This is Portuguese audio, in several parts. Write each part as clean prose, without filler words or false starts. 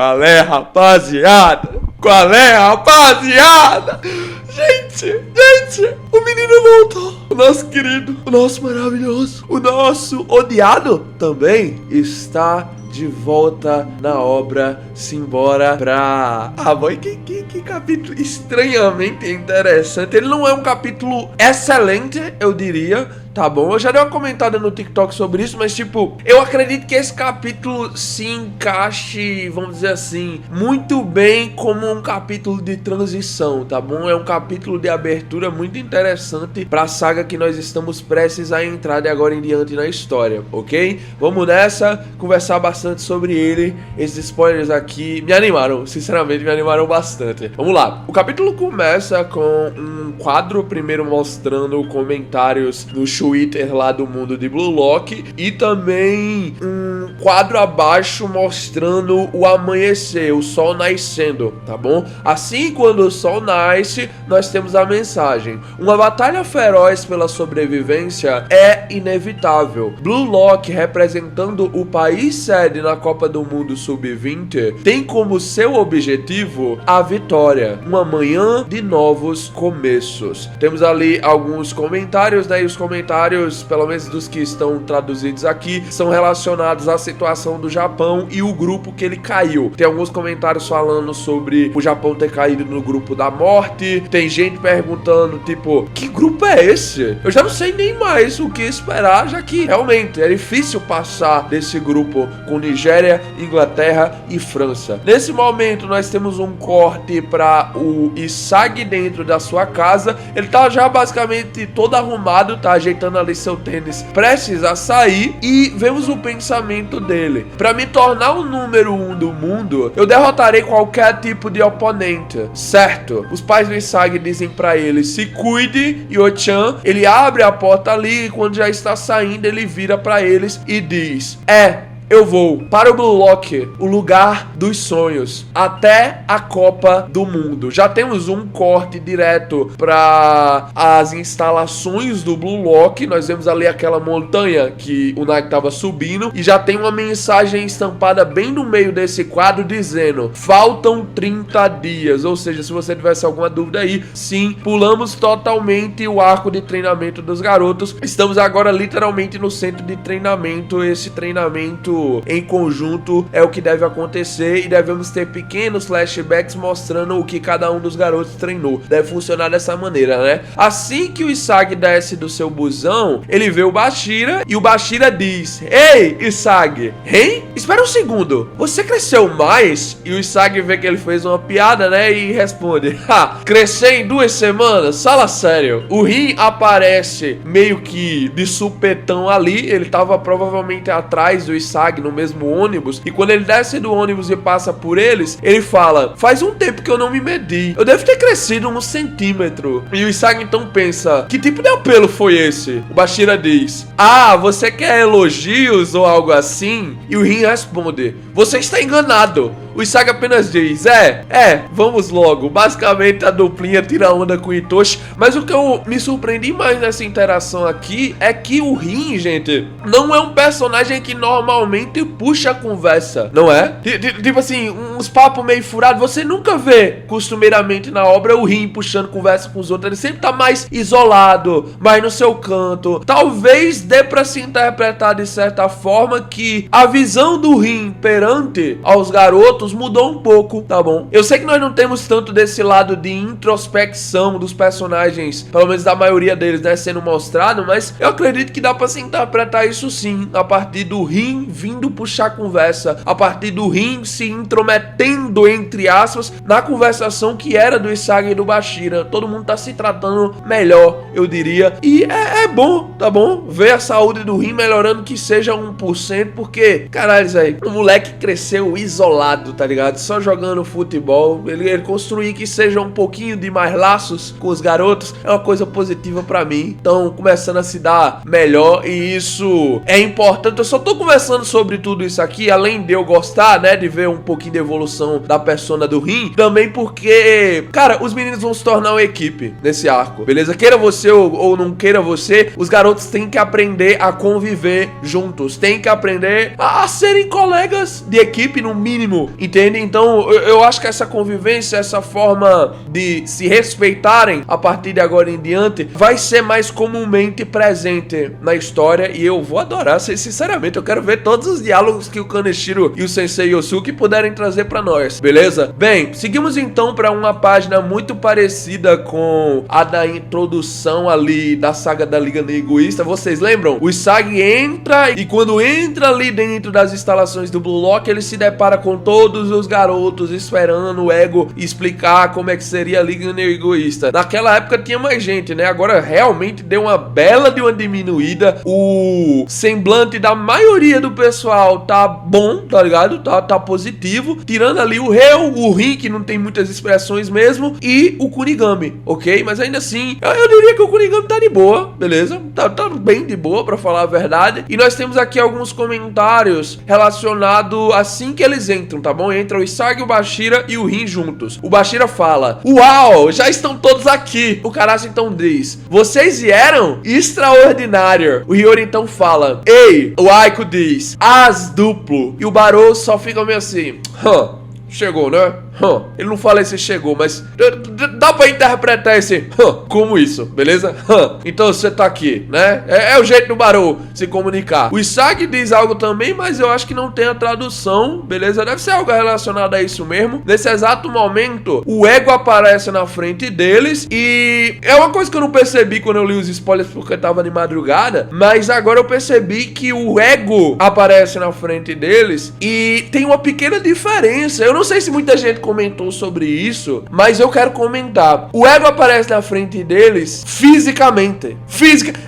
Qual é, rapaziada? Qual é, rapaziada? Gente, o menino voltou. O nosso querido, o nosso maravilhoso, o nosso odiado também está de volta na obra. Simbora pra... Ah, boy, que capítulo estranhamente interessante. Ele não é um capítulo excelente, eu diria, tá bom? Eu já dei uma comentada no TikTok sobre isso, mas tipo, eu acredito que esse capítulo se encaixe, vamos dizer assim, muito bem como um capítulo de transição, tá bom? É um capítulo de abertura muito interessante pra saga que nós estamos prestes a entrar de agora em diante na história, ok? Vamos nessa, conversar bastante sobre ele. Esses spoilers aqui me animaram, sinceramente me animaram bastante. Vamos lá, o capítulo começa com um quadro primeiro mostrando comentários no Twitter lá do mundo de Blue Lock e também um quadro abaixo mostrando o amanhecer, o sol nascendo, tá bom? Assim, quando o sol nasce, nós temos a mensagem: uma batalha feroz pela sobrevivência é inevitável. Blue Lock, representando o país sede na Copa do Mundo Sub-20, tem como seu objetivo a vitória, uma manhã de novos começos. Temos ali alguns comentários, né? E os comentários, pelo menos dos que estão traduzidos aqui, são relacionados à situação do Japão e o grupo que ele caiu. Tem alguns comentários falando sobre o Japão ter caído no grupo da morte. Tem gente perguntando, tipo, que grupo é esse? Eu já não sei nem mais o que esperar, já que realmente é difícil passar desse grupo com Nigéria, Inglaterra e França. Nesse momento nós temos um corte para o Isagi dentro da sua casa. Ele tá já basicamente todo arrumado, tá ajeitando ali seu tênis, prestes a sair, e vemos o pensamento dele: para me tornar o número 1 do mundo, eu derrotarei qualquer tipo de oponente, certo? Os pais do Isagi dizem para ele: se cuide, Yo-chan. Ele abre a porta ali e quando já está saindo, ele vira para eles e diz: eu vou para o Blue Lock, o lugar dos sonhos, até a Copa do Mundo. Já temos um corte direto para as instalações do Blue Lock. Nós vemos ali aquela montanha que o Nike estava subindo e já tem uma mensagem estampada bem no meio desse quadro dizendo: faltam 30 dias. Ou seja, se você tivesse alguma dúvida aí, sim, pulamos totalmente o arco de treinamento dos garotos. Estamos agora literalmente no centro de treinamento. Esse treinamento em conjunto é o que deve acontecer e devemos ter pequenos flashbacks mostrando o que cada um dos garotos treinou. Deve funcionar dessa maneira, né? Assim que o Isagi desce do seu busão, ele vê o Bashira e o Bashira diz: ei, Isagi, hein? Espera um segundo, você cresceu mais? E o Isagi vê que ele fez uma piada, né? E responde: crescer em 2 semanas? Fala sério. O Rin aparece meio que de supetão ali. Ele tava provavelmente atrás do Isagi no mesmo ônibus, e quando ele desce do ônibus e passa por eles, ele fala: faz um tempo que eu não me medi, eu devo ter crescido 1 centímetro. E o Isagi então pensa: que tipo de apelo foi esse? O Bashira diz: você quer elogios ou algo assim? E o Rin responde: você está enganado. O Isagi apenas diz: vamos logo. Basicamente a duplinha tira onda com o Itoshi. Mas o que eu me surpreendi mais nessa interação aqui é que o Rin, gente, não é um personagem que normalmente puxa a conversa, não é? Tipo assim, uns papos meio furados. Você nunca vê costumeiramente na obra o Rin puxando conversa com os outros. Ele sempre tá mais isolado, mais no seu canto. Talvez dê pra se interpretar de certa forma que a visão do Rin perante aos garotos mudou um pouco, tá bom? Eu sei que nós não temos tanto desse lado de introspecção dos personagens, pelo menos da maioria deles, né, sendo mostrado, mas eu acredito que dá pra se interpretar isso sim, a partir do Rin vindo puxar conversa, a partir do Rin se intrometendo, entre aspas, na conversação que era do Isagi e do Bashira. Todo mundo tá se tratando melhor, eu diria, e é bom, tá bom? Ver a saúde do Rin melhorando, que seja 1%, porque, caralho, aí, o moleque cresceu isolado, tá ligado? Só jogando futebol. Ele construir que seja um pouquinho de mais laços com os garotos é uma coisa positiva pra mim. Então, começando a se dar melhor, e isso é importante. Eu só tô conversando sobre tudo isso aqui, além de eu gostar, né, de ver um pouquinho de evolução da persona do Rin, também porque, cara, os meninos vão se tornar uma equipe nesse arco, beleza? Queira você ou não queira você, os garotos têm que aprender a conviver juntos, têm que aprender a serem colegas companheiros de equipe no mínimo, entende? Então eu acho que essa convivência, essa forma de se respeitarem a partir de agora em diante, vai ser mais comumente presente na história e eu vou adorar, sinceramente, eu quero ver todos os diálogos que o Kaneshiro e o Sensei Yosuke puderem trazer pra nós, beleza? Bem, seguimos então pra uma página muito parecida com a da introdução ali da saga da Liga Egoísta. Vocês lembram? O Isagi entra e quando entra ali dentro das instalações do Blue Lock, ele se depara com todos os garotos esperando o Ego explicar como é que seria a Liga Egoísta. Naquela época tinha mais gente, né? Agora realmente deu uma bela de uma diminuída. O semblante da maioria do pessoal tá bom, tá ligado? Tá positivo. Tirando ali o Reu, o Rin, que não tem muitas expressões mesmo, e o Kunigami, ok? Mas ainda assim, eu diria que o Kunigami tá de boa, beleza? Tá bem de boa, pra falar a verdade. E nós temos aqui alguns comentários relacionados assim que eles entram, tá bom? Entra o Isagi, o Bashira e o Rin juntos. O Bashira fala: uau, já estão todos aqui. O Karasu então diz: vocês vieram? Extraordinário. O Hiyori então fala: ei. O Aiko diz: as duplo. E o Barou só fica meio assim: chegou, né? Ele não fala esse chegou, mas dá pra interpretar esse como isso, beleza? Então você tá aqui, né? É o jeito do Barou se comunicar. O Isagi diz algo também, mas eu acho que não tem a tradução, beleza? Deve ser algo relacionado a isso mesmo. Nesse exato momento, o Ego aparece na frente deles e é uma coisa que eu não percebi quando eu li os spoilers porque tava de madrugada, mas agora eu percebi que o Ego aparece na frente deles e tem uma pequena diferença. Eu não sei se muita gente comentou sobre isso, mas eu quero comentar. O Ego aparece na frente deles fisicamente.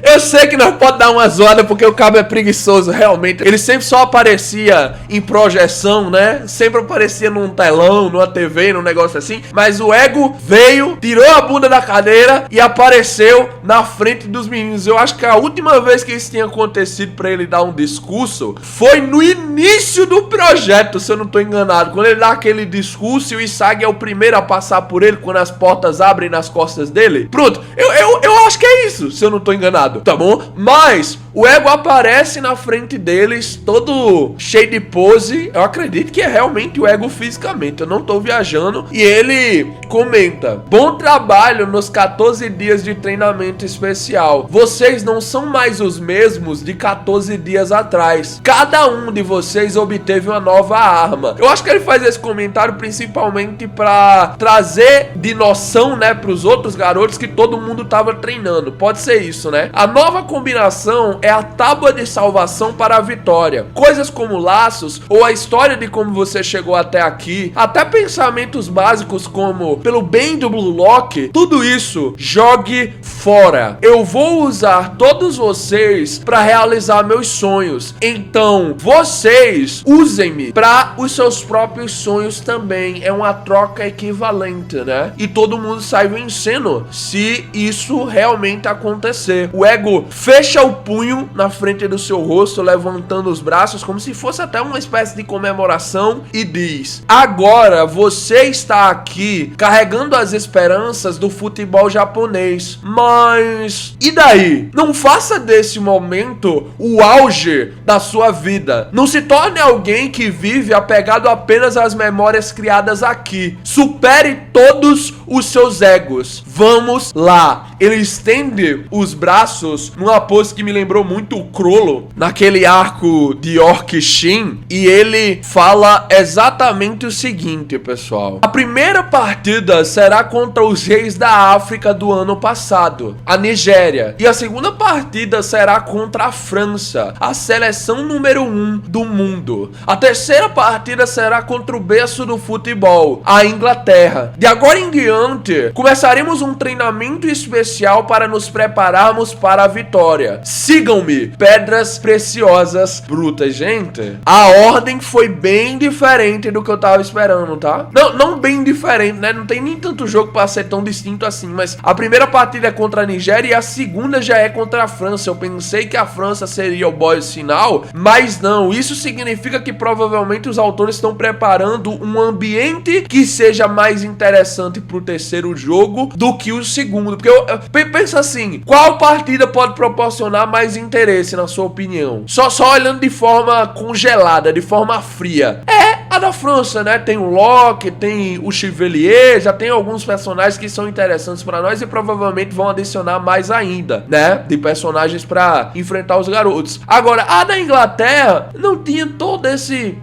Eu sei que nós podemos dar uma zoada porque o cabo é preguiçoso, realmente. Ele sempre só aparecia em projeção, né? Sempre aparecia num telão, numa TV, num negócio assim. Mas o Ego veio, tirou a bunda da cadeira e apareceu na frente dos meninos. Eu acho que a última vez que isso tinha acontecido pra ele dar um discurso foi no início do projeto, se eu não tô enganado. Quando ele dá aquele discurso e o Isagi é o primeiro a passar por ele quando as portas abrem nas costas dele. Pronto, eu acho que é isso, se eu não tô enganado, tá bom? Mas o Ego aparece na frente deles, todo cheio de pose. Eu acredito que é realmente o Ego fisicamente, eu não tô viajando. E ele comenta: bom trabalho nos 14 dias de treinamento especial. Vocês não são mais os mesmos de 14 dias atrás. Cada um de vocês obteve uma nova arma. Eu acho que ele faz esse comentário principalmente pra trazer de noção, né, pros outros garotos que todo mundo tava treinando. Pode ser isso, né? A nova combinação é a tábua de salvação para a vitória. Coisas como laços ou a história de como você chegou até aqui, até pensamentos básicos como pelo bem do Blue Lock, tudo isso jogue fora. Eu vou usar todos vocês para realizar meus sonhos. Então, vocês usem-me para os seus próprios sonhos também. É uma troca equivalente, né? E todo mundo sai vencendo se isso realmente acontecer. O Ego fecha o punho na frente do seu rosto, levantando os braços como se fosse até uma espécie de comemoração e diz: agora você está aqui carregando as esperanças do futebol japonês, mas e daí? Não faça desse momento o auge da sua vida. Não se torne alguém que vive apegado apenas às memórias criadas aqui. Supere todos os seus egos. Vamos lá. Ele estende os braços numa pose que me lembrou muito o Crollo naquele arco de Orc Shin, e ele fala exatamente o seguinte, pessoal: a primeira partida será contra os reis da África do ano passado, a Nigéria, e a segunda partida será contra a França, a seleção número 1 do mundo. A terceira partida será contra o berço do futebol, a Inglaterra. De agora em diante, começaremos um treinamento especial para nos prepararmos para a vitória. Sigam-me, pedras preciosas brutas. Gente, a ordem foi bem diferente do que eu tava esperando, tá? Não bem diferente, né? Não tem nem tanto jogo pra ser tão distinto assim, mas a primeira partida é contra a Nigéria e a segunda já é contra a França. Eu pensei que a França seria o boss final, mas não. Isso significa que provavelmente os autores estão preparando um ambiente que seja mais interessante pro terceiro jogo do que o segundo. Porque eu penso assim, qual partida pode proporcionar mais interesse, na sua opinião? Só olhando de forma congelada, de forma fria. A da França, né? Tem o Locke, tem o Chevalier, já tem alguns personagens que são interessantes pra nós e provavelmente vão adicionar mais ainda, né? De personagens pra enfrentar os garotos. Agora, a da Inglaterra não tinha todo esse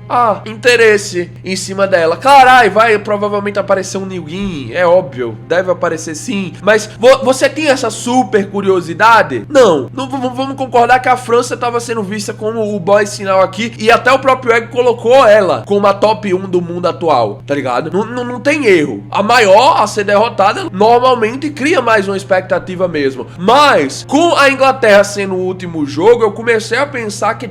interesse em cima dela. Caralho, vai provavelmente aparecer um Nilguin, é óbvio, deve aparecer sim. Mas você tinha essa super curiosidade? Não vamos concordar que a França tava sendo vista como o boy sinal aqui e até o próprio Ego colocou ela como a top 1 do mundo atual, tá ligado? Não tem erro. A maior a ser derrotada normalmente cria mais uma expectativa mesmo. Mas, com a Inglaterra sendo o último jogo, eu comecei a pensar que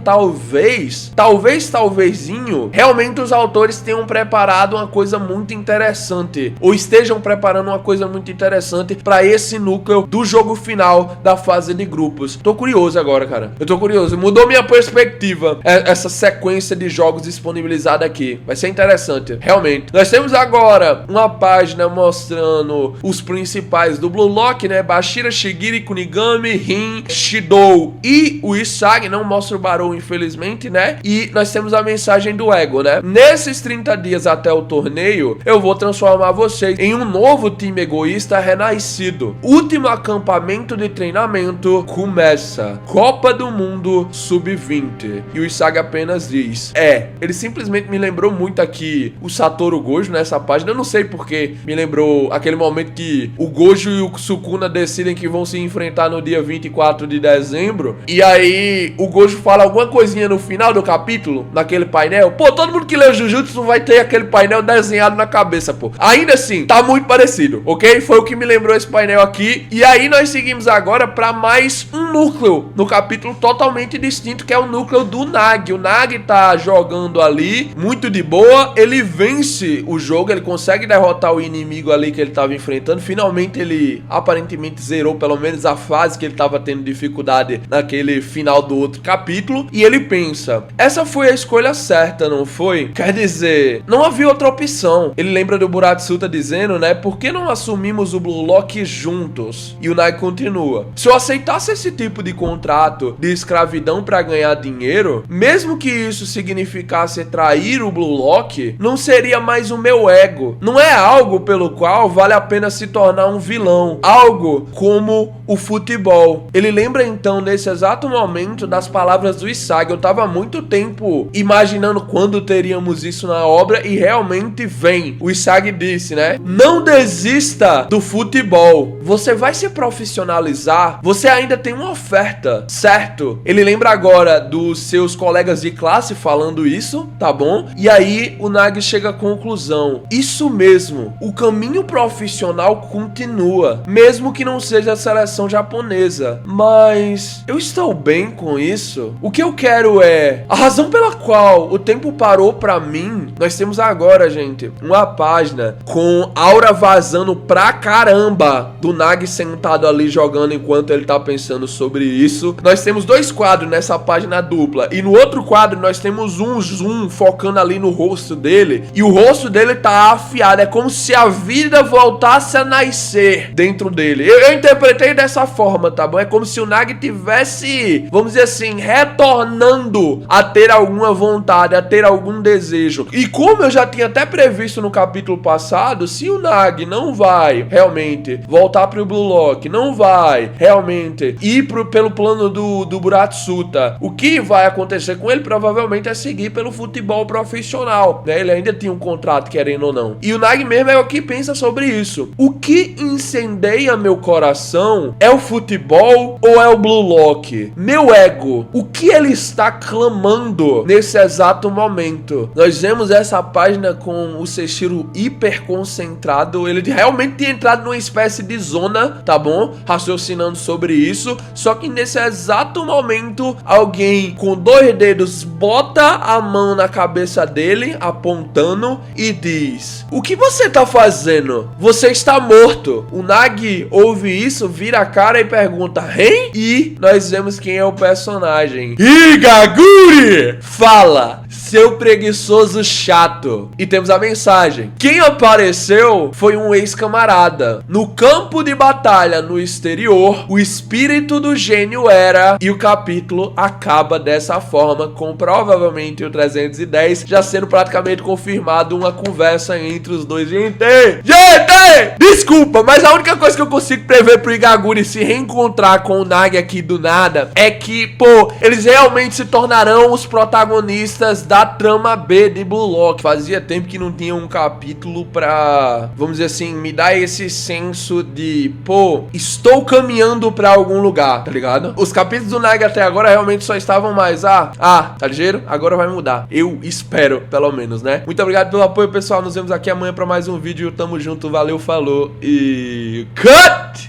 talvezinho, realmente os autores tenham preparado uma coisa muito interessante. Ou estejam preparando uma coisa muito interessante pra esse núcleo do jogo final da fase de grupos. Tô curioso agora, cara. Eu tô curioso. Mudou minha perspectiva essa sequência de jogos disponibilizada aqui. Vai ser interessante, realmente. Nós temos agora uma página mostrando os principais do Blue Lock, né? Bashira, Shigiri, Kunigami, Rin, Shidou e o Isagi. Não mostra o Barou, infelizmente, né? E nós temos a mensagem do Ego, né? Nesses 30 dias até o torneio, eu vou transformar vocês em um novo time egoísta renascido. Último acampamento de treinamento começa. Copa do Mundo Sub-20. E o Isagi apenas diz: ele simplesmente me lembrou muito aqui o Satoru Gojo nessa página. Eu não sei porque me lembrou aquele momento que o Gojo e o Sukuna decidem que vão se enfrentar no dia 24 de dezembro. E aí o Gojo fala alguma coisinha no final do capítulo, naquele painel. Pô, todo mundo que leu Jujutsu vai ter aquele painel desenhado na cabeça, pô. Ainda assim, tá muito parecido, ok? Foi o que me lembrou esse painel aqui. E aí nós seguimos agora pra mais um núcleo no capítulo totalmente distinto, que é o núcleo do Nagi. O Nagi tá jogando ali, muito de boa. Ele vence o jogo, ele consegue derrotar o inimigo ali que ele tava enfrentando. Finalmente ele aparentemente zerou pelo menos a fase que ele tava tendo dificuldade naquele final do outro capítulo. E ele pensa: essa foi a escolha certa, não foi? Quer dizer, não havia outra opção. Ele lembra do Buratsuta dizendo, né? Por que não assumimos o Blue Lock juntos? E o Nagi continua: se eu aceitasse esse tipo de contrato de escravidão pra ganhar dinheiro, mesmo que isso significasse trair o Blue Lock, não seria mais o meu ego. Não é algo pelo qual vale a pena se tornar um vilão. Algo como o futebol. Ele lembra então nesse exato momento das palavras do Isagi. Eu tava há muito tempo imaginando quando teríamos isso na obra e realmente vem. O Isagi disse, né? Não desista do futebol. Você vai se profissionalizar. Você ainda tem uma oferta, certo? Ele lembra agora dos seus colegas de classe falando isso, tá bom? E aí o Nagi chega à conclusão: isso mesmo, o caminho profissional continua, mesmo que não seja a seleção japonesa. Mas eu estou bem com isso? O que eu quero é a razão pela qual o tempo parou pra mim. Nós temos agora, gente, uma página com aura vazando pra caramba do Nagi sentado ali jogando enquanto ele tá pensando sobre isso. Nós temos dois quadros nessa página dupla e no outro quadro nós temos um zoom focando ali no rosto dele e o rosto dele tá afiado. É como se a vida voltasse a nascer dentro dele. Eu interpretei dessa forma, tá bom? É como se o Nagi tivesse, vamos dizer assim, retornando a ter alguma vontade, a ter algum desejo. E como eu já tinha até previsto no capítulo passado, se o Nagi não vai realmente voltar pro Blue Lock, não vai realmente ir pelo plano do Buratsuta, o que vai acontecer com ele provavelmente é seguir pelo futebol profissional, né? Ele ainda tinha um contrato, querendo ou não. E o Nagi mesmo é o que pensa sobre isso. O que incendeia meu coração é o futebol ou é o Blue Lock? Meu ego, o que ele está clamando nesse exato momento? Nós vemos essa página com o Seishiro hiper concentrado. Ele realmente tinha entrado numa espécie de zona, tá bom? Raciocinando sobre isso. Só que nesse exato momento, alguém com dois dedos bota a mão na cabeça dele, apontando e diz: o que você tá fazendo? Você está morto. O Nagi ouve isso, vira a cara e pergunta: hein? E nós vemos quem é o personagem. Higaguri! Fala: seu preguiçoso chato. E temos a mensagem: quem apareceu foi um ex-camarada. No campo de batalha no exterior, o espírito do gênio eu era, e o capítulo acaba dessa forma, com provavelmente o 310 já sendo praticamente confirmado uma conversa entre os dois. Gente, desculpa, mas a única coisa que eu consigo prever pro Igaguri se reencontrar com o Nagi aqui do nada é que, pô, eles realmente se tornarão os protagonistas da trama B de Blue Lock. Fazia tempo que não tinha um capítulo pra, vamos dizer assim, me dar esse senso de, pô, estou caminhando pra algum lugar, tá ligado? Os capítulos do Nagi até agora realmente só estavam mais, tá ligeiro? Agora vai mudar. Eu espero, pelo menos, né? Muito obrigado pelo apoio, pessoal. Nos vemos aqui amanhã pra mais um vídeo. Tamo junto, valeu, falou e... Cut!